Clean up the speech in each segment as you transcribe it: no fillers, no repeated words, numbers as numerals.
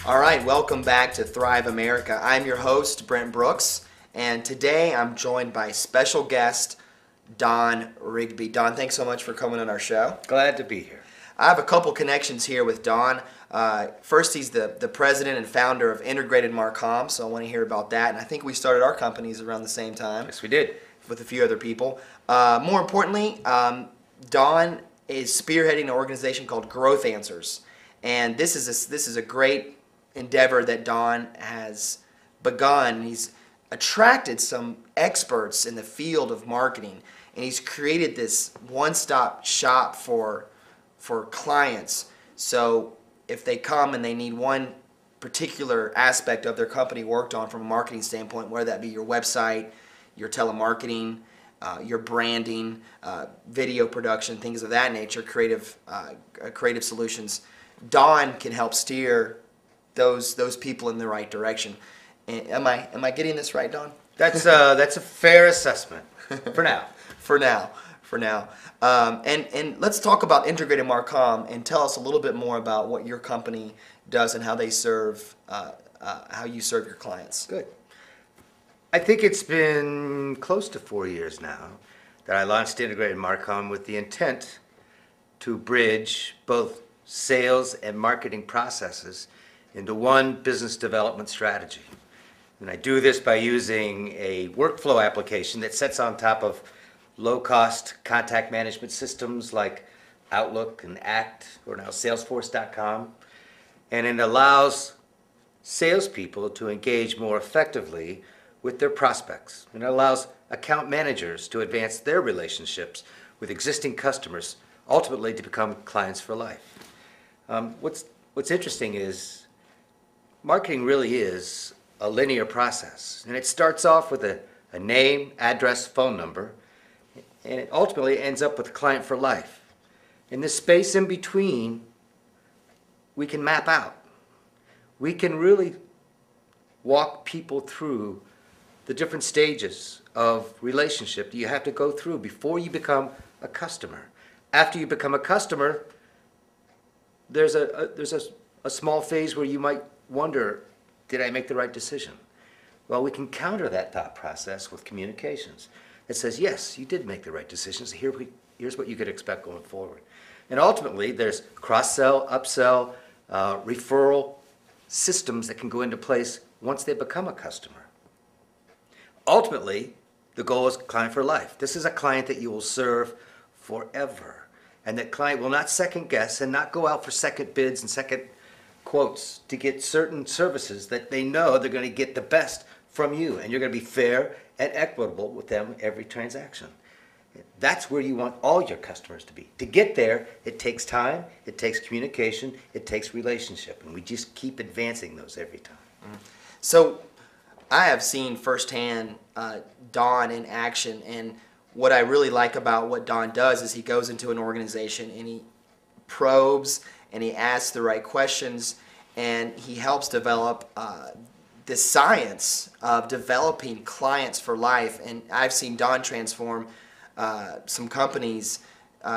All right, welcome back to Thrive America. I'm your host, Brent Brooks, and today I'm joined by special guest, Don Rigby. Don, thanks so much for coming on our show. Glad to be here. I have a couple connections here with Don. First, he's the president and founder of Integrated MARCOM, so I want to hear about that. And I think we started our companies around the same time. Yes, we did. With a few other people. More importantly, Don is spearheading an organization called Growth Answers. And this is a great endeavor that Don has begun. He's attracted some experts in the field of marketing, and he's created this one-stop shop for clients. So if they come and they need one particular aspect of their company worked on from a marketing standpoint, whether that be your website, your telemarketing, your branding, video production, things of that nature, creative solutions, Don can help steer those people in the right direction. Am I getting this right, Don? That's a fair assessment for now. For now. And let's talk about Integrated MARCOM and tell us a little bit more about what your company does and how they serve, how you serve your clients. Good. I think it's been close to 4 years now that I launched Integrated MARCOM with the intent to bridge both sales and marketing processes into one business development strategy. And I do this by using a workflow application that sits on top of low-cost contact management systems like Outlook and ACT, or now Salesforce.com. And it allows salespeople to engage more effectively with their prospects. And it allows account managers to advance their relationships with existing customers, ultimately to become clients for life. What's interesting is marketing really is a linear process, and it starts off with a name, address, phone number, and it ultimately ends up with a client for life. In this space in between, we can map out. We can really walk people through the different stages of relationship that you have to go through before you become a customer. After you become a customer, there's a small phase where you might wonder, did I make the right decision? Well, we can counter that thought process with communications. It says, yes, you did make the right decisions. Here's what you could expect going forward. And ultimately, there's cross-sell, upsell, referral systems that can go into place once they become a customer. Ultimately, the goal is client for life. This is a client that you will serve forever. And that client will not second guess and not go out for second bids and second quotes to get certain services that they know they're going to get the best from you. And you're going to be fair and equitable with them every transaction. That's where you want all your customers to be. To get there, it takes time, it takes communication, it takes relationship. And we just keep advancing those every time. So I have seen firsthand Don in action, and what I really like about what Don does is he goes into an organization and he probes and he asks the right questions, and he helps develop the science of developing clients for life. And I've seen Don transform some companies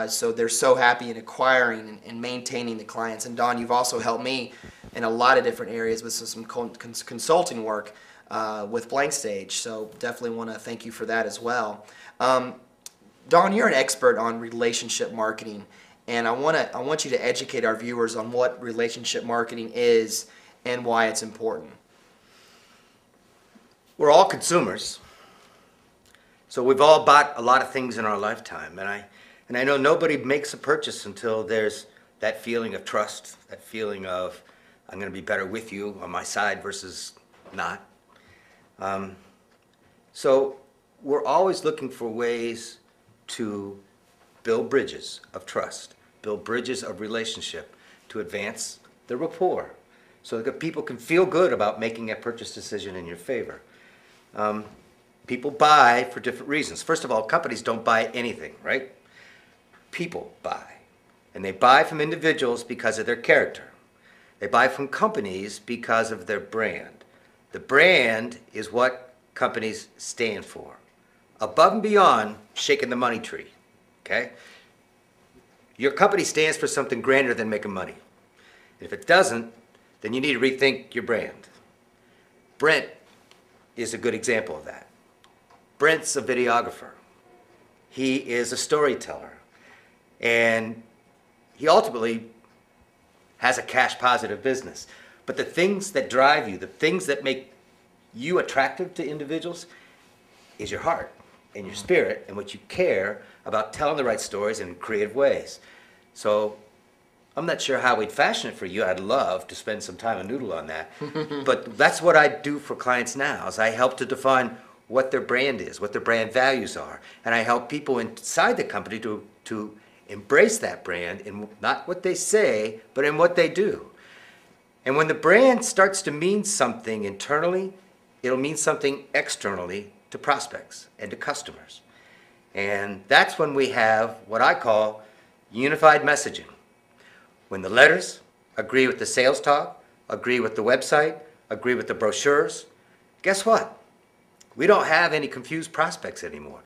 so they're so happy in acquiring and maintaining the clients. And Don, you've also helped me in a lot of different areas with some consulting work with Blank Stage, so definitely want to thank you for that as well. Don, you're an expert on relationship marketing, and I want you to educate our viewers on what relationship marketing is and why it's important. We're all consumers, so we've all bought a lot of things in our lifetime, and I know nobody makes a purchase until there's that feeling of trust, that feeling of I'm going to be better with you on my side versus not. So we're always looking for ways to build bridges of trust, build bridges of relationship to advance the rapport so that people can feel good about making a purchase decision in your favor. People buy for different reasons. First of all, companies don't buy anything, right? People buy. And they buy from individuals because of their character. They buy from companies because of their brand. The brand is what companies stand for. Above and beyond shaking the money tree, okay? Your company stands for something grander than making money. If it doesn't, then you need to rethink your brand. Brent is a good example of that. Brent's a videographer. He is a storyteller. And he ultimately has a cash positive business. But the things that drive you, the things that make you attractive to individuals is your heart and your spirit and what you care about telling the right stories in creative ways. So I'm not sure how we'd fashion it for you. I'd love to spend some time and noodle on that. But that's what I do for clients now, is I help to define what their brand is, what their brand values are. And I help people inside the company to embrace that brand in not what they say, but in what they do. And when the brand starts to mean something internally, it'll mean something externally to prospects and to customers. And that's when we have what I call unified messaging. When the letters agree with the sales talk, agree with the website, agree with the brochures, guess what? We don't have any confused prospects anymore.